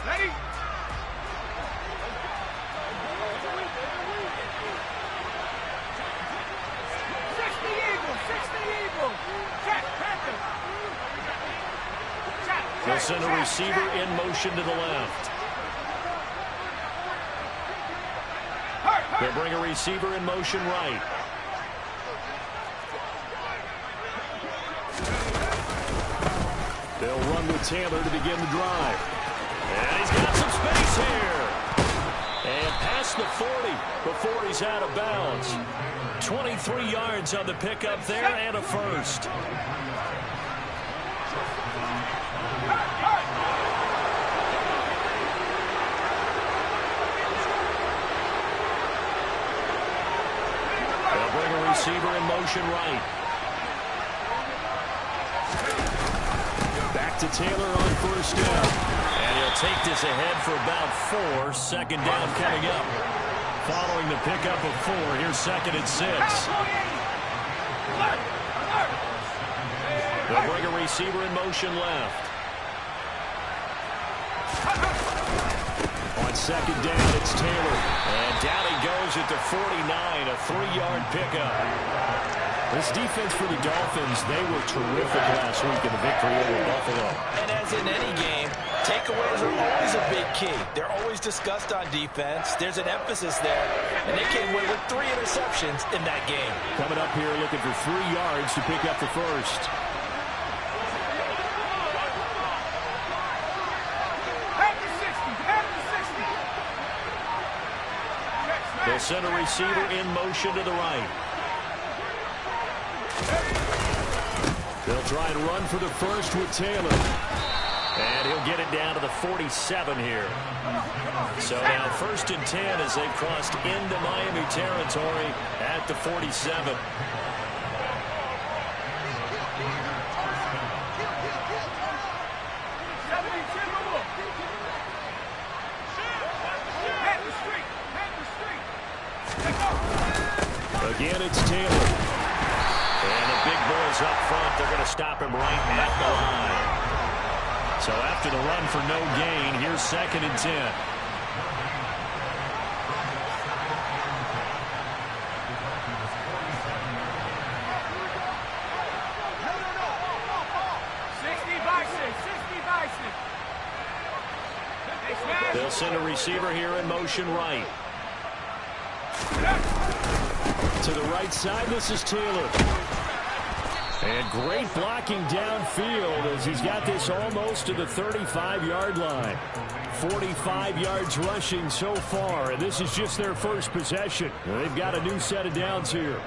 Ready? They'll send a receiver in motion to the left. They'll bring a receiver in motion right. They'll run with Taylor to begin the drive. And he's got some space here. And past the 40 before he's out of bounds. 23 yards on the pickup there and a first. They'll bring a receiver in motion right. Back to Taylor on first down. And he'll take this ahead for about 4. Second down coming up. Following the pickup of 4, here's 2nd and 6. They'll bring a receiver in motion left. On 2nd down, it's Taylor. And down he goes at the 49, a 3-yard pickup. This defense for the Dolphins, they were terrific last week in the victory over Buffalo. And as in any game, takeaways are always a big key. They're always discussed on defense. There's an emphasis there, and they came away with 3 interceptions in that game. Coming up here looking for 3 yards to pick up the first. They'll send a receiver in motion to the right. They'll try and run for the first with Taylor. And he'll get it down to the 47 here. So now 1st and 10 as they've crossed into Miami territory at the 47. Again, it's Taylor. And the big boys up front, they're going to stop him right at the line. So after the run for no gain, here's 2nd and 10. They'll send a receiver here in motion right. To the right side, this is Taylor. And great blocking downfield as he's got this almost to the 35-yard line. 45 yards rushing so far, and this is just their first possession. They've got a new set of downs here.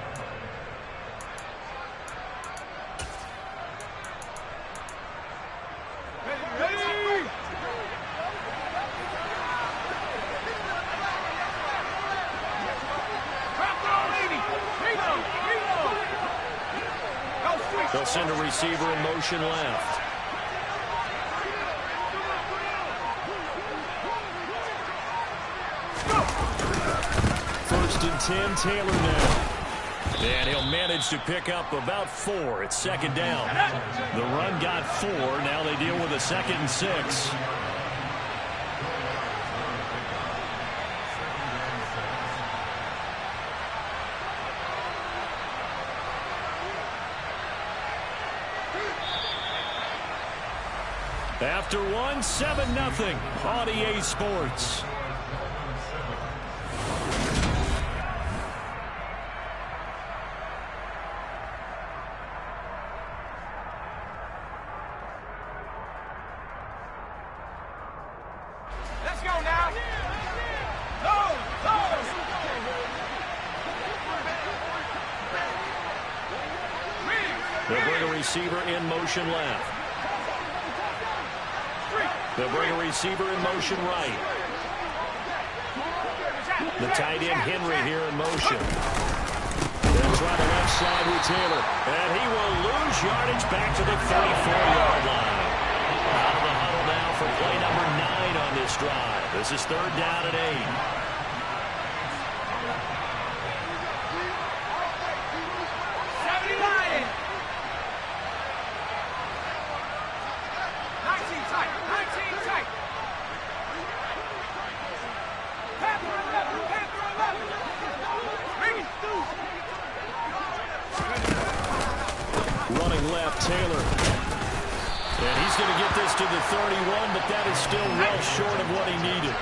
They'll send a receiver in motion left. First and 10, Taylor now. And he'll manage to pick up about 4 at 2nd down. The run got 4. Now they deal with a 2nd and 6. After 1, 7-0 on EA Sports. Let's go now. Go, go. They'll bring a receiver in motion left. They'll bring a receiver in motion right. The tight end Henry here in motion. They'll try the left side with Taylor. And he will lose yardage back to the 34-yard line. Out of the huddle now for play number 9 on this drive. This is 3rd down and 8. left, Taylor. And he's going to get this to the 31, but that is still well short of what he needed.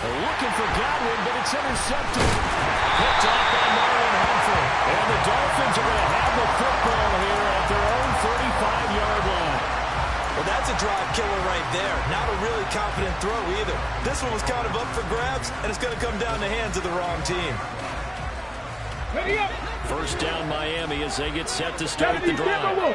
Looking for Godwin, but it's intercepted. Picked off by Marlon Humphrey. And the Dolphins are going to have the football here at their own 35-yard line. Well, that's a drive killer right there. Not a really confident throw either. This one was kind of up for grabs, and it's going to come down the hands of the wrong team. First down Miami as they get set to start the drive.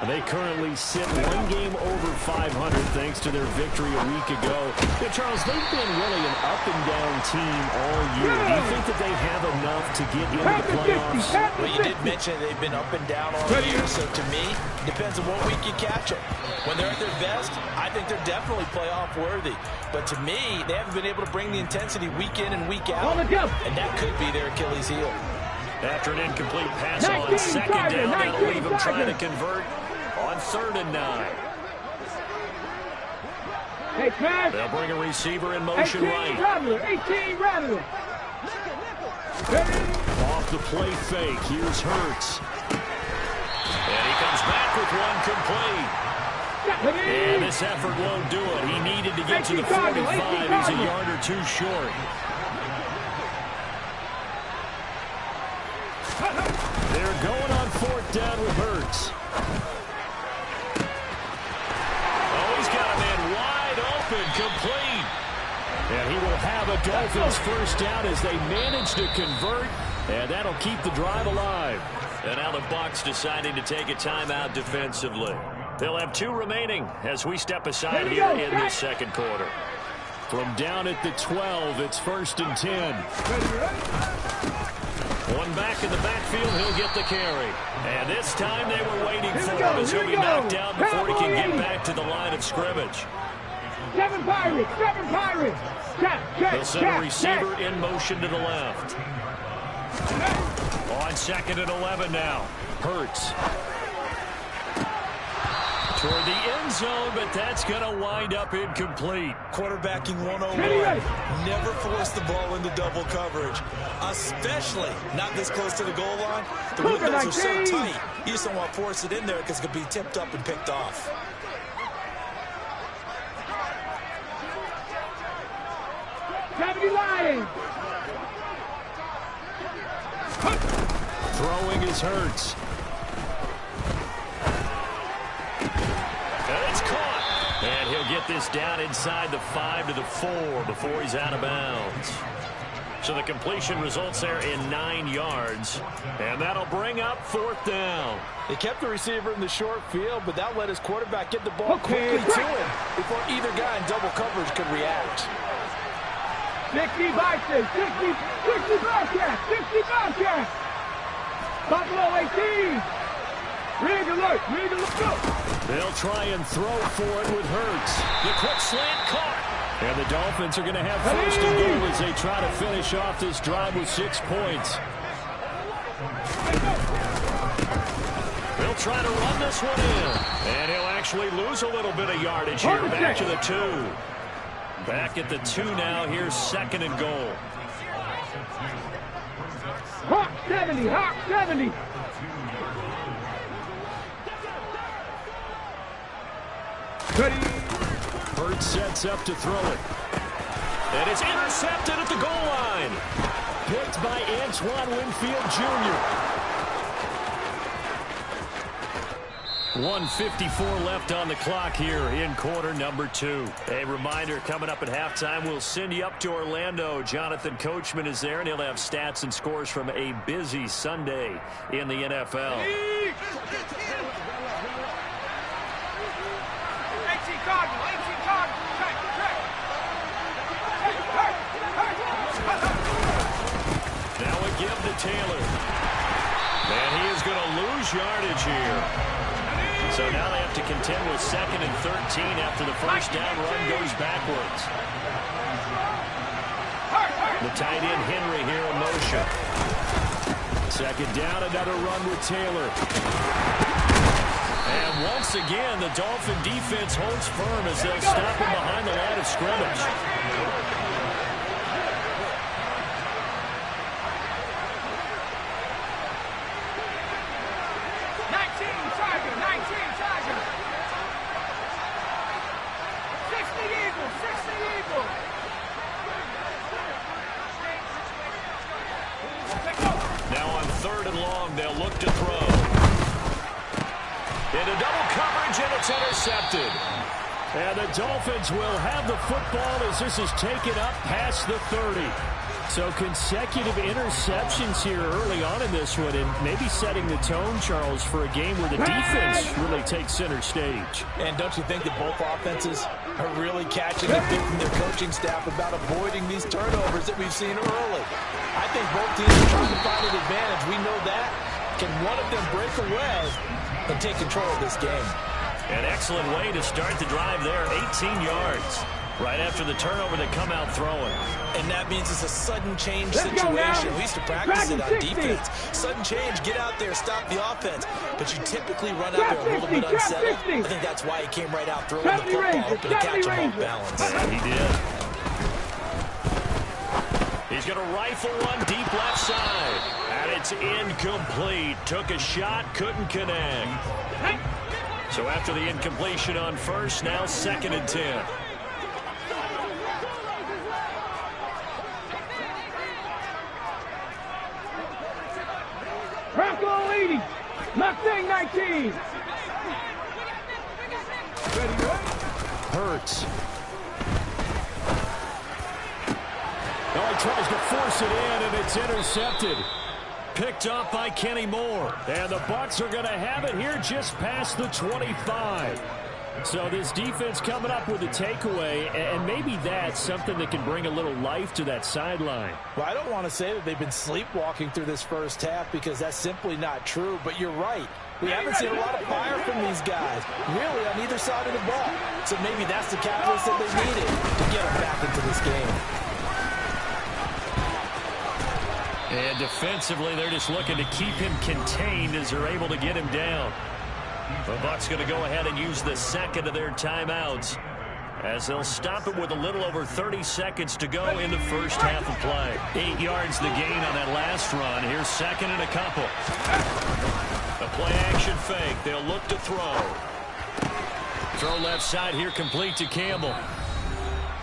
They currently sit one game over 500 thanks to their victory a week ago. Yeah, Charles, they've been really an up-and-down team all year. Do you think that they have enough to get into the playoffs? Well, you did mention they've been up and down all year, so to me, it depends on what week you catch them. When they're at their best, I think they're definitely playoff-worthy. But to me, they haven't been able to bring the intensity week in and week out, and that could be their Achilles heel. After an incomplete pass on second down, that'll leave them trying to convert on 3rd and 9. They'll bring a receiver in motion right. 18 Rattler. Off the play fake, here's Hurts. And he comes back with one complete. And this effort won't do it. He needed to get to the 45. He's a yard or two short. They're going on 4th down with Hurts. Complete. And he will have a Dolphins first down as they manage to convert, and that'll keep the drive alive. And now the Bucs deciding to take a timeout defensively. They'll have 2 remaining as we step aside here in this second quarter. From down at the 12, it's 1st and 10. One back in the backfield, he'll get the carry. And this time they were waiting for him as he'll be knocked down before he can get back to the line of scrimmage. 7 Pirates! 7 Pirates! They'll send a receiver in motion to the left. On 2nd and 11 now. Hurts. Toward the end zone, but that's going to wind up incomplete. Quarterbacking 101. Never force the ball into double coverage, especially not this close to the goal line. The windows are so tight. You just don't want to force it in there because it could be tipped up and picked off. Lions. Throwing is Hurts. And it's caught. And he'll get this down inside the 5 to the 4 before he's out of bounds. So the completion results there in 9 yards. And that'll bring up 4th down. They kept the receiver in the short field, but that let his quarterback get the ball quickly to him before either guy in double coverage could react. 60 Bison, 60 Bobcats, 60 Bobcats. Buffalo 18. Rig alert, go. They'll try and throw for it with Hurts. The quick slant caught. And the Dolphins are going to have 1st and goal as they try to finish off this drive with 6 points. They'll try to run this one in. And he'll actually lose a little bit of yardage here. Back to the 2. Back at the 2 now. Here's 2nd and goal. Hawk 70, Hawk 70. Hurts sets up to throw it. And it's intercepted at the goal line. Picked by Antoine Winfield Jr. 1:54 left on the clock here in quarter number 2. A reminder, coming up at halftime, we'll send you up to Orlando. Jonathan Coachman is there, and he'll have stats and scores from a busy Sunday in the NFL. 18 Cardinals. Now a give to Taylor. And he is going to lose yardage here. So now they have to contend with 2nd and 13 after the first down run goes backwards. The tight end Henry here in motion. 2nd down, another run with Taylor. And once again, the Dolphin defense holds firm as they'll stop him behind the line of scrimmage. Now on 3rd and long, they'll look to throw. Into double coverage, and it's intercepted. And the Dolphins will have the football as this is taken up past the 30. So consecutive interceptions here early on in this one, and maybe setting the tone, Charles, for a game where the defense really takes center stage. And don't you think that both offenses are really catching the bit from their coaching staff about avoiding these turnovers that we've seen early? I think both teams are trying to find an advantage. We know that. Can one of them break away and take control of this game? An excellent way to start the drive there, 18 yards. Right after the turnover, they come out throwing. And that means it's a sudden change situation. We used to practice it on defense. Sudden change, get out there, stop the offense. But you typically run out there a little bit unsettled. I think that's why he came right out throwing the football, hoping to catch him off balance. Yeah, he did. He's going to rifle one deep left side. And it's incomplete. Took a shot, couldn't connect. So after the incompletion on first, now 2nd and 10. Bronco leading. Mustang 19. Hurts. Oh, he tries to force it in, and it's intercepted. Picked up by Kenny Moore. And the Bucs are going to have it here just past the 25. So this defense coming up with a takeaway, and maybe that's something that can bring a little life to that sideline. Well, I don't want to say that they've been sleepwalking through this first half because that's simply not true, but you're right. We haven't seen a lot of fire from these guys, really, on either side of the ball. So maybe that's the catalyst that they needed to get them back into this game. And defensively, they're just looking to keep him contained as they're able to get him down. The Bucs going to go ahead and use the 2nd of their timeouts as they'll stop it with a little over 30 seconds to go in the first half of play. 8 yards the gain on that last run. Here's 2nd and a couple. A play-action fake. They'll look to throw. Throw left side here, complete to Campbell.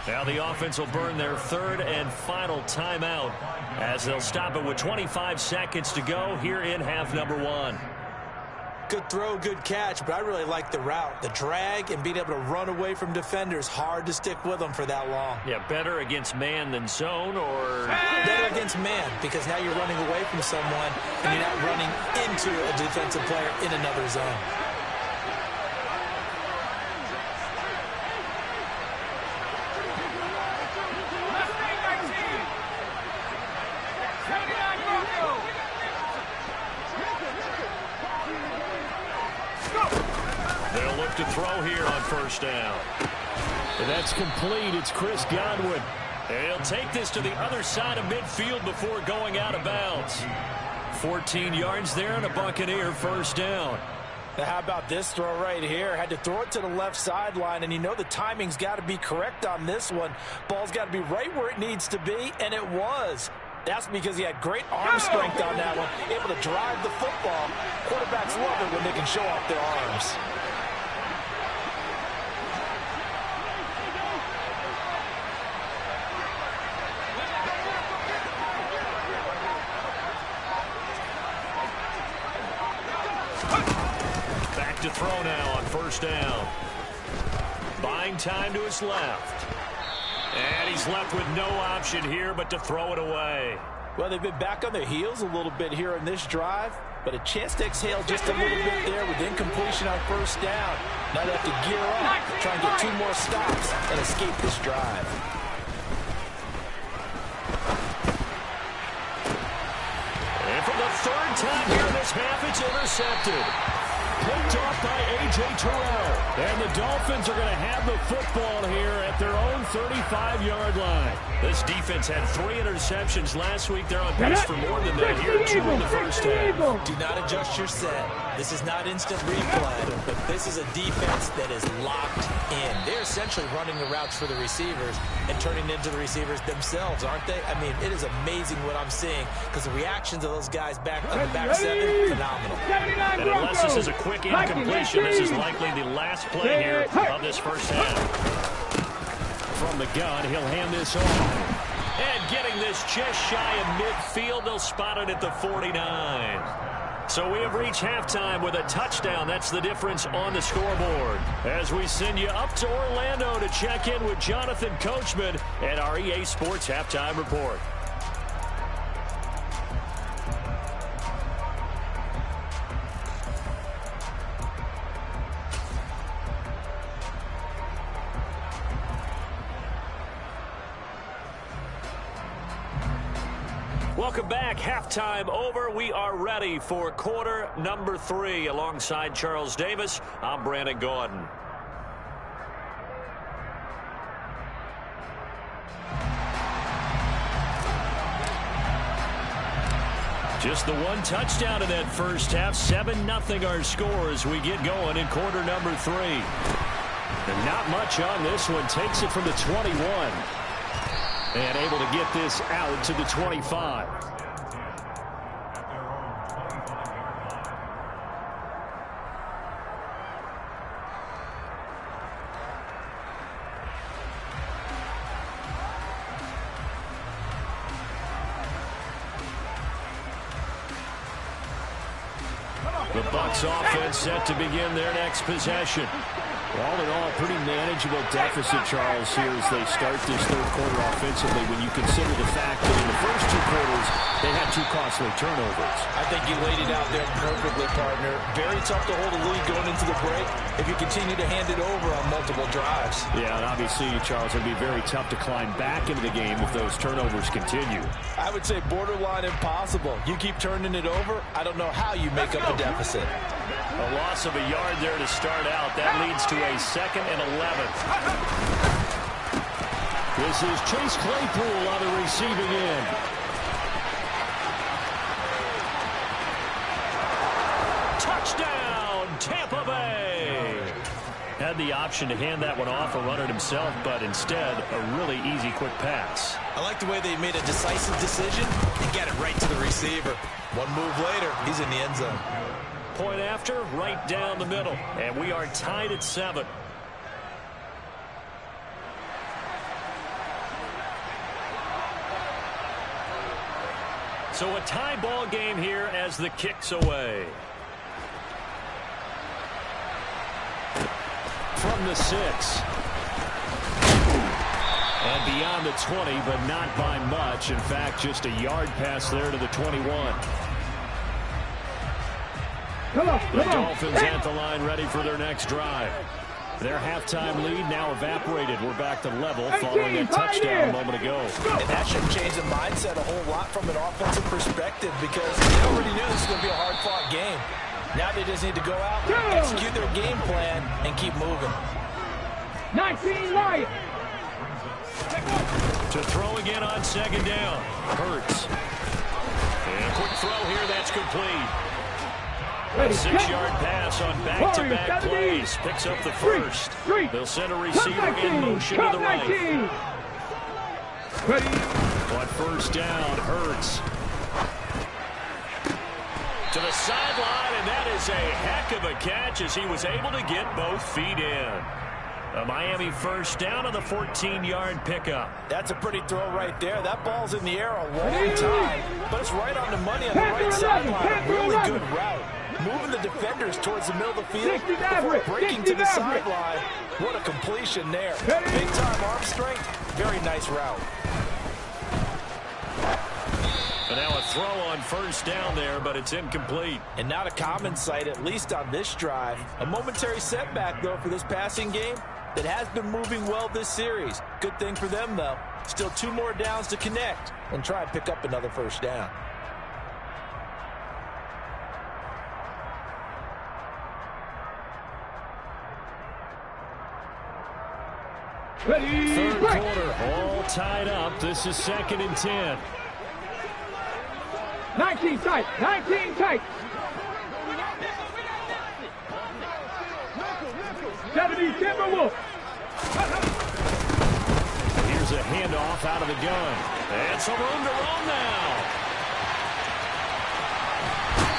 Now the offense will burn their 3rd and final timeout as they'll stop it with 25 seconds to go here in half number 1. Good throw, good catch, but I really like the route. The drag and being able to run away from defenders. Hard to stick with them for that long. Yeah, better against man than zone, or? Better against man, because now you're running away from someone and you're not running into a defensive player in another zone. They'll look to throw here on first down. And that's complete. It's Chris Godwin. And he'll take this to the other side of midfield before going out of bounds. 14 yards there and a Buccaneer first down. Now how about this throw right here? Had to throw it to the left sideline, and you know the timing's got to be correct on this one. Ball's got to be right where it needs to be, and it was. That's because he had great arm strength on that one, able to drive the football. Quarterbacks love it when they can show off their arms. Back to throw now on first down. Buying time to his left. And he's left with no option here but to throw it away. Well, they've been back on their heels a little bit here in this drive, but a chance to exhale just a little bit there with incompletion on first down. Now they have to gear up, try and get 2 more stops and escape this drive. And for the 3rd time here in this half, it's intercepted. Picked off by A.J. Terrell. And the Dolphins are going to have the football here at their own 35-yard line. This defense had 3 interceptions last week. They're on pace for more than that here, 2 in the first half. Do not adjust your set. This is not instant replay, but this is a defense that is locked in. They're essentially running the routes for the receivers and turning into the receivers themselves, aren't they? I mean, it is amazing what I'm seeing because the reactions of those guys back on the back seven, phenomenal. And unless this is a quick incompletion, this is likely the last play here of this first half. From the gun, he'll hand this off. And getting this just shy of midfield, they'll spot it at the 49. So we have reached halftime with a touchdown. That's the difference on the scoreboard. As we send you up to Orlando to check in with Jonathan Coachman at our EA Sports Halftime Report. Welcome back. Halftime over. We are ready for quarter number 3. Alongside Charles Davis, I'm Brandon Gaudin. Just the one touchdown in that first half. 7-0 our score as we get going in quarter number 3. And not much on this one. Takes it from the 21. And able to get this out to the 25. The Bucs offense set to begin their next possession. All in all, pretty manageable deficit, Charles, here as they start this third quarter offensively when you consider the fact that in the first 2 quarters, they had 2 costly turnovers. I think you laid it out there perfectly, partner. Very tough to hold a lead going into the break if you continue to hand it over on multiple drives. Yeah, and obviously, Charles, it would be very tough to climb back into the game if those turnovers continue. I would say borderline impossible. You keep turning it over, I don't know how you make up a deficit. A loss of a yard there to start out. That leads to a 2nd and 11. This is Chase Claypool on the receiving end. Touchdown, Tampa Bay. Had the option to hand that one off or run it himself, but instead, a really easy, quick pass. I like the way they made a decisive decision and get it right to the receiver. One move later, he's in the end zone. Point after, right down the middle. And we are tied at 7. So a tie ball game here as the kick's away. From the 6. And beyond the 20, but not by much. In fact, just a yard pass there to the 21. The Dolphins at the line ready for their next drive. Their halftime lead now evaporated. We're back to level following a touchdown a moment ago. And that should change the mindset a whole lot from an offensive perspective because they already knew this was going to be a hard-fought game. Now they just need to go out, execute their game plan, and keep moving. 19 right. To throw again on 2nd down. Hurts. And a quick throw here. That's complete. A 6-yard pass on back-to-back plays. Picks up the first. They'll send a receiver in motion to the right. On first down, Hurts. To the sideline, and that is a heck of a catch as he was able to get both feet in. A Miami first down on the 14-yard pickup. That's a pretty throw right there. That ball's in the air a long time, but it's right on the money on the right sideline. A really good route. Moving the defenders towards the middle of the field before breaking to the sideline. What a completion there. Big-time arm strength. Very nice route. And now a throw on first down there, but it's incomplete. And not a common sight, at least on this drive. A momentary setback, though, for this passing game that has been moving well this series. Good thing for them, though. Still 2 more downs to connect and try and pick up another first down. Third quarter, all tied up. This is 2nd and 10. 19 tight. 19 tight. 70 Timberwolves. Here's a handoff out of the gun. And some room to run now.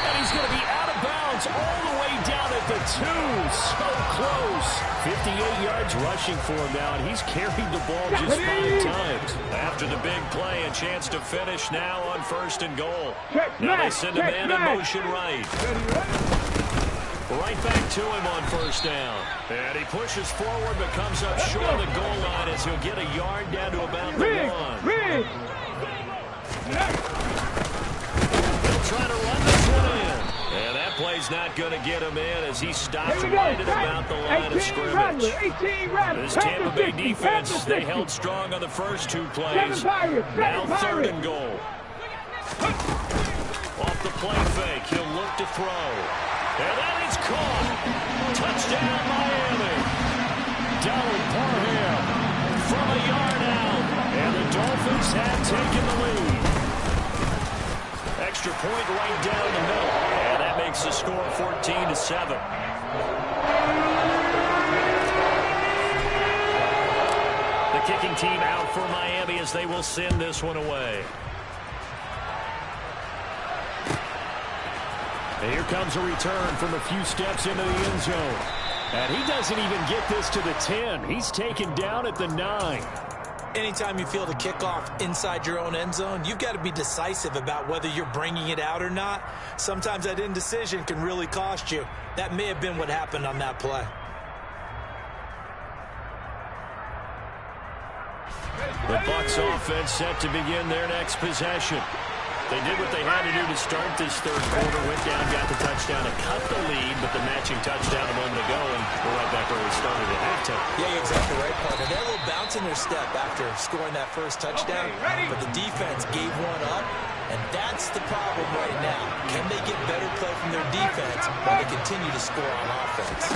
And he's going to be out of bounds all the way down at the 2. So close. 58 yards rushing for him now, and he's carried the ball just 5 times. After the big play, a chance to finish now on 1st and goal. Now they send a man in motion right. Right back to him on 1st down. And he pushes forward but comes up short of the goal line as he'll get a yard down to about the 1. They'll try to run this one in. And that play's not going to get him in as he stops right at about the line of scrimmage. This Tampa Bay defense, they held strong on the first 2 plays. Now 3rd and goal. Off the play fake, he'll look to throw. And that is caught. Touchdown, Miami. Donald Parham from a yard out. And the Dolphins have taken the lead. Extra point right down the middle. And that makes the score 14-7. The kicking team out for Miami as they will send this one away. And here comes a return from a few steps into the end zone. And he doesn't even get this to the 10. He's taken down at the 9. Anytime you feel the kickoff inside your own end zone, you've got to be decisive about whether you're bringing it out or not. Sometimes that indecision can really cost you. That may have been what happened on that play. The Bucs offense set to begin their next possession. They did what they had to do to start this 3rd quarter. Went down, got the touchdown to cut the lead, but the matching touchdown a moment ago, and we're right back where we started at halftime. Yeah, you're exactly right, partner. They're a little bounce in their step after scoring that first touchdown, but the defense gave one up, and that's the problem right now. Can they get better play from their defense while they continue to score on offense?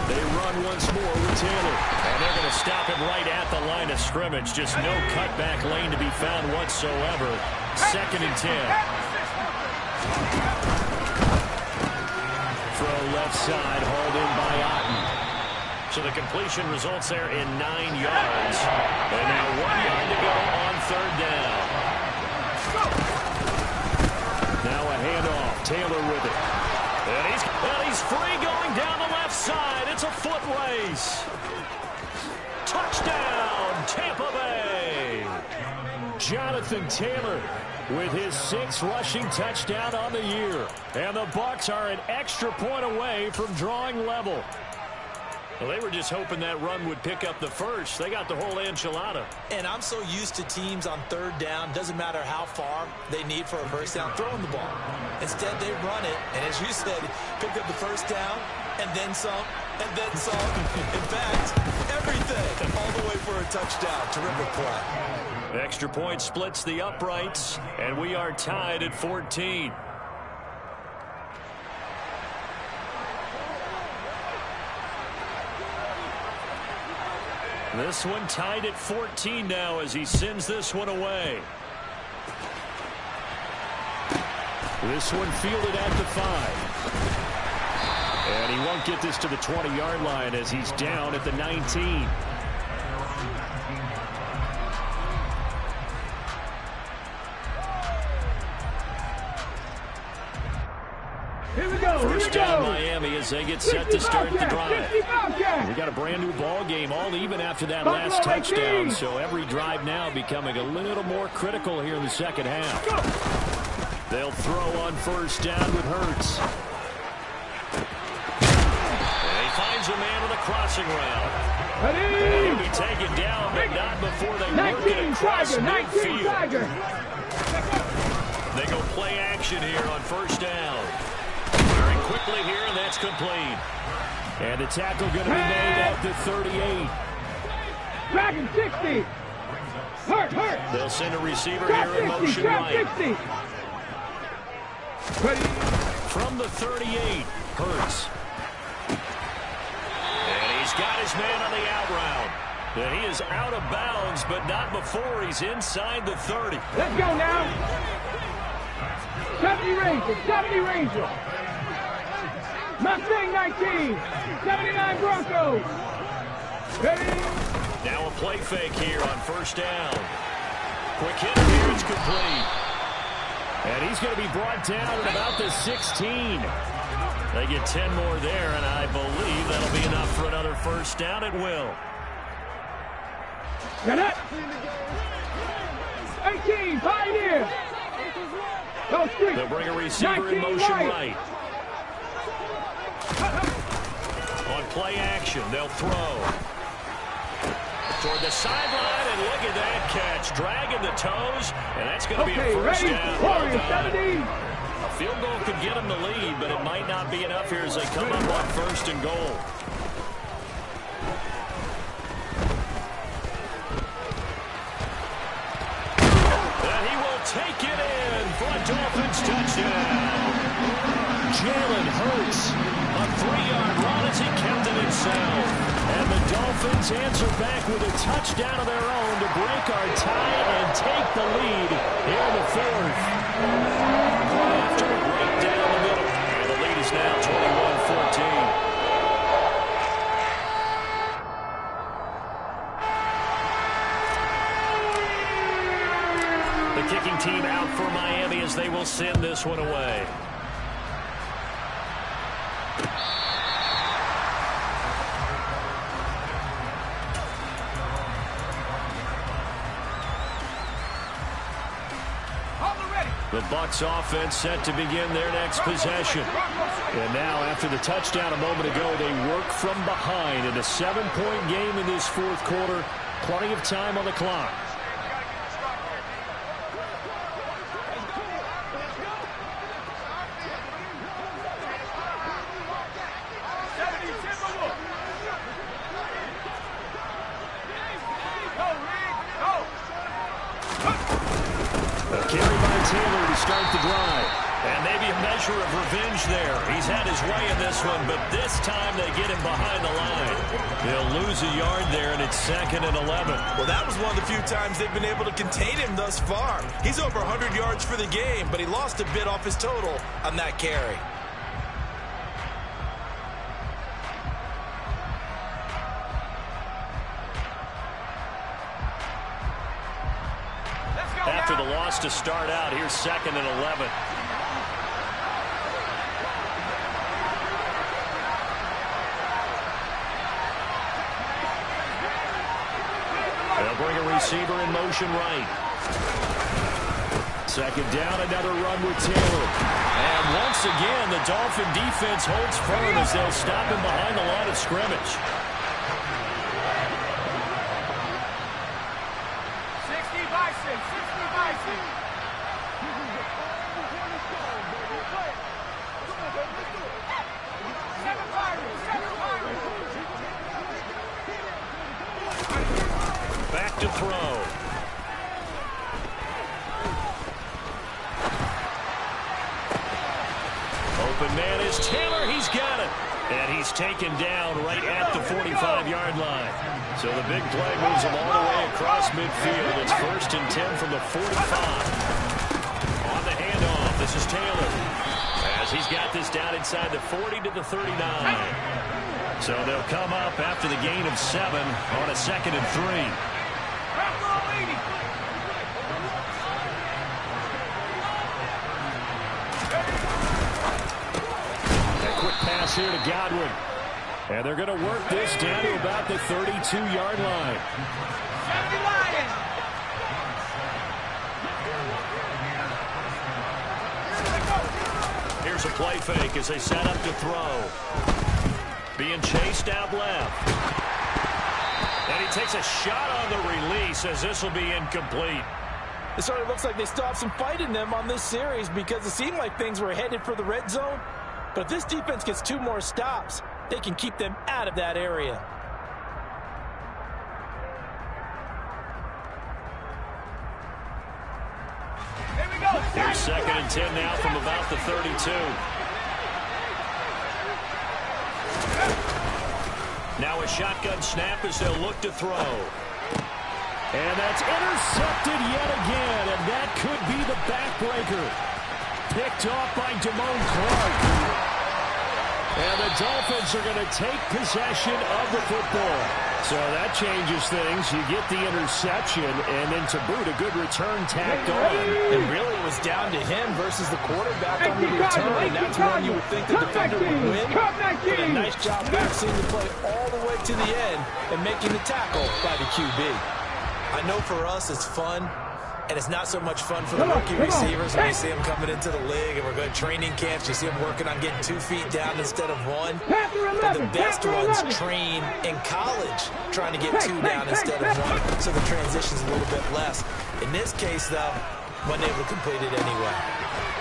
They run once more with Taylor. And they're going to stop him right at the line of scrimmage. Just no cutback lane to be found whatsoever. 2nd and 10. Throw left side, hauled in by Otten. So the completion results there in 9 yards. And now 1 yard to go on 3rd down. Now a handoff. Taylor with it. And he's free going down the left side. It's a foot race. Touchdown, Tampa Bay. Jonathan Taylor with his 6th rushing touchdown on the year. And the Bucs are an extra point away from drawing level. Well, they were just hoping that run would pick up the first. They got the whole enchilada. And I'm so used to teams on 3rd down, doesn't matter how far they need for a first down, throwing the ball. Instead, they run it, and as you said, pick up the first down, and then some, and then some. In fact, everything, all the way for a touchdown. Terrific play. Extra point splits the uprights, and we are tied at 14. This one tied at 14 now as he sends this one away. This one fielded at the 5. And he won't get this to the 20-yard line as he's down at the 19. First down Miami as they get set to start the drive. We got a brand new ball game, all even after that last touchdown. So every drive now becoming a little more critical here in the second half. They'll throw on first down with Hurts. And he finds a man on the crossing route. And he'll be taken down, but not before they work it across midfield. They go play action here on first down. Very quickly here, and that's complete. And the tackle going to be made at the 38. Dragon 60. Hurt. They'll send a receiver here in motion right. 60. From the 38, Hurts. And he's got his man on the out route. And he is out of bounds, but not before he's inside the 30. Let's go now. 70 Ranger. Mustang 19. 79 Broncos. Ready? Now a play fake here on first down. Quick hit here, it's complete. And he's going to be brought down at about the 16. They get 10 more there, and I believe that'll be enough for another first down. It will. Get it. 18, Pioneer. Go street. They'll bring a receiver in motion right. On play action, they'll throw. Toward the sideline, and look at that catch. Dragging the toes, and that's going to be a first down. Well done. A field goal could get them the lead, but it might not be enough here as they come up on first and goal. And he will take it in for a Dolphins touchdown. Jalen Hurts, a 3-yard run as he kept it himself. And the Dolphins answer back with a touchdown of their own to break our tie and take the lead here in the fourth. After a break down the middle, and the lead is now 21-14. The kicking team out for Miami as they will send this one away. The Bucs offense set to begin their next possession. And now, after the touchdown a moment ago, they work from behind in a 7-point game in this fourth quarter. Plenty of time on the clock. Taylor to start the drive. And maybe a measure of revenge there. He's had his way in this one, but this time they get him behind the line. They'll lose a yard there, and it's 2nd and 11. Well, that was one of the few times they've been able to contain him thus far. He's over 100 yards for the game, but he lost a bit off his total on that carry. After the loss to start out, here's 2nd and 11. They'll bring a receiver in motion right. 2nd down, another run with Taylor. And once again, the Dolphin defense holds firm as they'll stop him behind the line of scrimmage. 60 by 6, 60 by 6. Back to throw. Open man is Taylor. He's got it. And he's taken down right at the 45-yard line. So the big play moves him all the way across midfield. It's 1st and 10 from the 45. On the handoff, this is Taylor. As he's got this down inside the 40 to the 39. So they'll come up after the gain of 7 on a 2nd and 3. Pass here to Godwin. And they're going to work this down to about the 32-yard line. Here's a play fake as they set up to throw. Being chased out left. And he takes a shot on the release as this will be incomplete. It sort of looks like they stopped some fight in them on this series because it seemed like things were headed for the red zone. But if this defense gets 2 more stops, they can keep them out of that area. Here we go. Here's 2nd and 10 now from about the 32. Now a shotgun snap as they'll look to throw. And that's intercepted yet again, and that could be the backbreaker. Picked off by Damone Clark. And the Dolphins are going to take possession of the football. So that changes things. You get the interception, and then to boot, a good return tacked on. And really, it was down to him versus the quarterback on the return. And that's when you would think the defender would win. Did a nice job there seeing the play all the way to the end and making the tackle by the QB. I know for us it's fun. And it's not so much fun for the rookie receivers when you see them coming into the league and we're going to training camps. You see them working on getting 2 feet down instead of 1. But the best ones train in college trying to get 2 down instead of 1. So the transition's a little bit less. In this case, though, wasn't able to complete it anyway.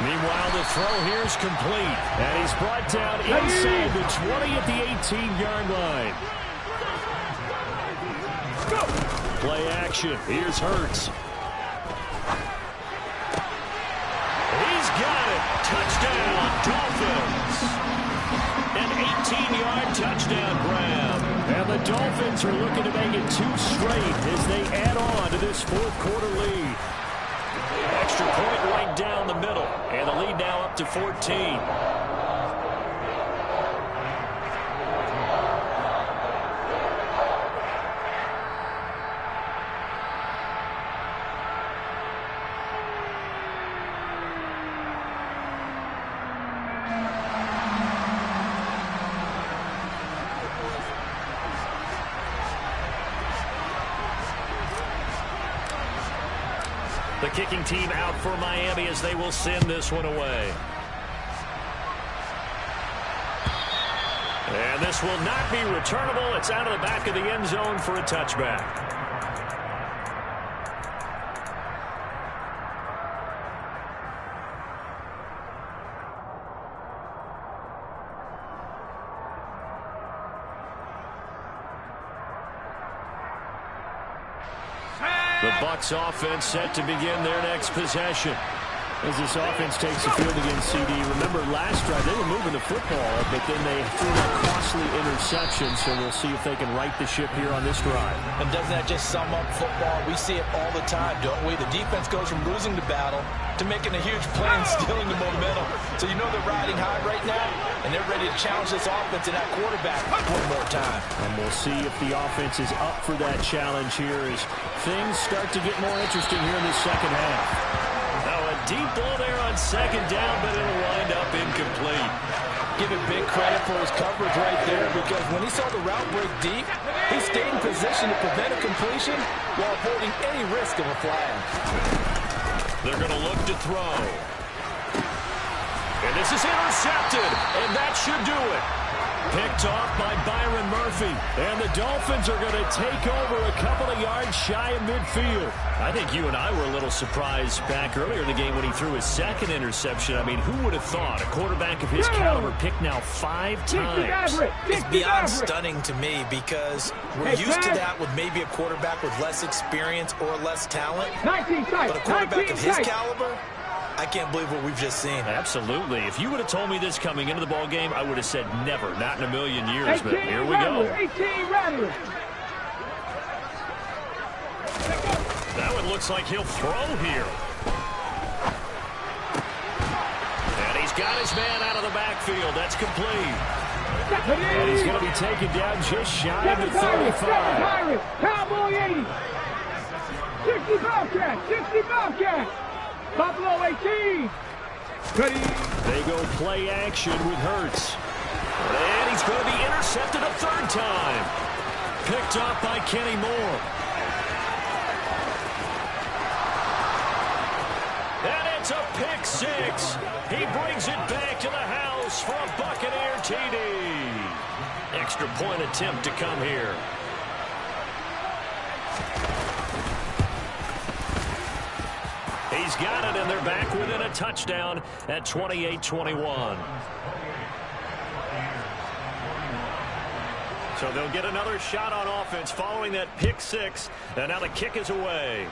Meanwhile, the throw here is complete. And he's brought down inside the 20 at the 18-yard line. Play action. Here's Hurts. He's got it. Touchdown, Dolphins. An 18-yard touchdown grab. And the Dolphins are looking to make it 2 straight as they add on to this fourth-quarter lead. Extra point right down the middle. And the lead now up to 14. The kicking team out for Miami as they will send this one away. And this will not be returnable. It's out of the back of the end zone for a touchback. The Bucs offense set to begin their next possession. As this offense takes the field against CD. Remember last drive they were moving the football, but then they threw a costly interception, so we'll see if they can right the ship here on this drive. And doesn't that just sum up football? We see it all the time, don't we? The defense goes from losing the battle to making a huge play and stealing the momentum. So you know they're riding high right now, and they're ready to challenge this offense and that quarterback one more time. And we'll see if the offense is up for that challenge here as things start to get more interesting here in the second half. Now a deep ball there on second down, but it'll wind up incomplete. Give it big credit for his coverage right there, because when he saw the route break deep, he stayed in position to prevent a completion while avoiding any risk of a flag. They're going to look to throw. And this is intercepted, and that should do it. Picked off by Byron Murphy. And the Dolphins are going to take over a couple of yards shy of midfield. I think you and I were a little surprised back earlier in the game when he threw his second interception. I mean, who would have thought a quarterback of his caliber picked now 5 times? It's beyond stunning to me, because we're used to that with maybe a quarterback with less experience or less talent. But a quarterback of his caliber, I can't believe what we've just seen. Absolutely. If you would have told me this coming into the ball game, I would have said never, not in a million years. But here we go. 18 Rattler. That one looks like he'll throw here. And he's got his man out of the backfield. That's complete. And he's going to be taken down just shy of the 35. Cowboy 80. 60 Bobcat. 60 Bobcat. Buffalo 18. Ready. They go play action with Hurts. And he's going to be intercepted a third time. Picked up by Kenny Moore. And it's a pick six. He brings it back to the house for a Buccaneer TD. Extra point attempt to come here. He's got it, and they're back within a touchdown at 28-21. So they'll get another shot on offense following that pick six, and now the kick is away.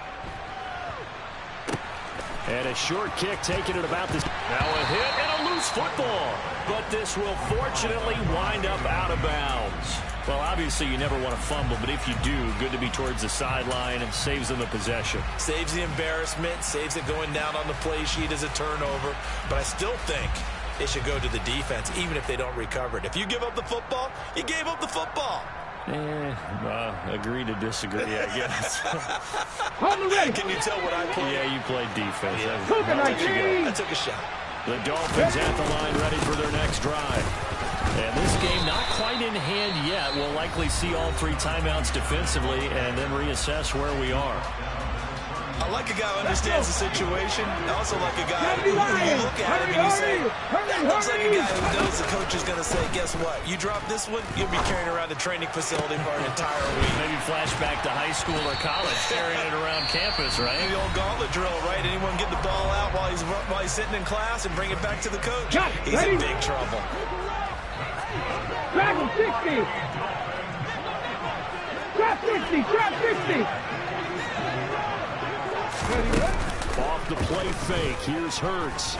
And a short kick taken at about this. Now a hit and a loose football, but this will fortunately wind up out of bounds. Well, obviously you never want to fumble, but if you do, good to be towards the sideline and saves them the possession. Saves the embarrassment, saves it going down on the play sheet as a turnover, but I still think it should go to the defense, even if they don't recover it. If you give up the football, you gave up the football. Agree to disagree, I guess. Can you tell what I played? Yeah, you played defense. I took a shot. The Dolphins at the line, ready for their next drive. And this game not quite in hand yet. We'll likely see all 3 timeouts defensively and then reassess where we are. I like a guy who understands the situation. I also like a guy who you look at him and you say, that looks like a guy who knows the coach is going to say, guess what? You drop this one, you'll be carrying around the training facility for an entire week. Maybe flashback to high school or college, carrying it around campus, right? The old gauntlet drill, right? Anyone get the ball out while he's sitting in class and bring it back to the coach? He's in big trouble. Back him 60. Trap 60. Trap 60. Off the play fake. Here's Hurts.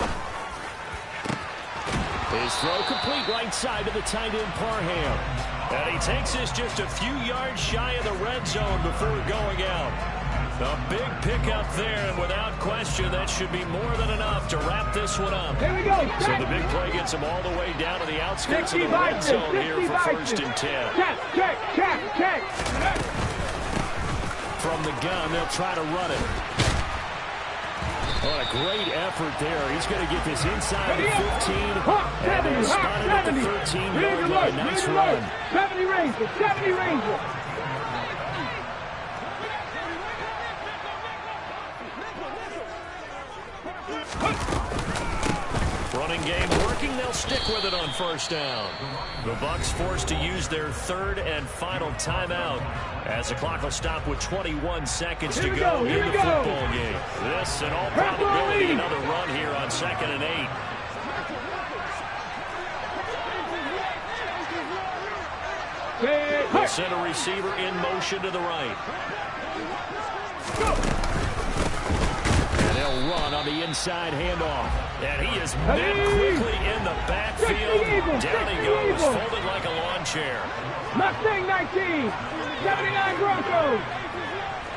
His throw complete right side to the tight end Parham. And he takes this just a few yards shy of the red zone before going out. A big pickup there, and without question, that should be more than enough to wrap this one up. There we go. So the big play gets him all the way down to the outskirts of the red zone here for 1st and 10. Check. From the gun, they'll try to run it. What a great effort there. He's going to get this inside the 15. And then spotted at the 13-yard line. Nice run. 70 Ranger. Running game working. They'll stick with it on 1st down. The Bucs forced to use their 3rd and final timeout as the clock will stop with 21 seconds to go in the football game. This, in all probability, another run here on 2nd and 8. The center receiver in motion to the right. And they'll run on the inside handoff. And he is met quickly in the backfield. Down he goes, folded like a lawn chair. Mustang 19, 79 Broncos,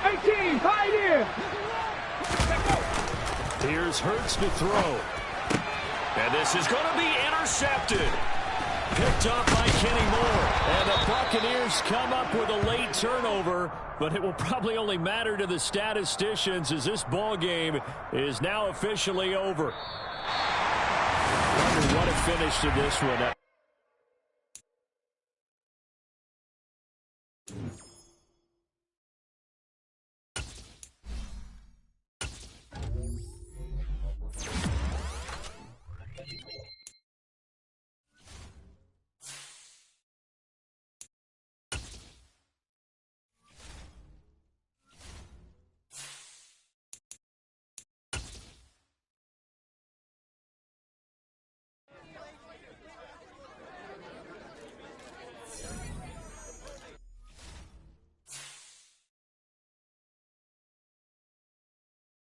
18 Pioneer. Here's Hurts to throw. And this is going to be intercepted. Picked up by Kenny Moore. And the Buccaneers come up with a late turnover, but it will probably only matter to the statisticians as this ball game is now officially over. Wonder what a finish to this one.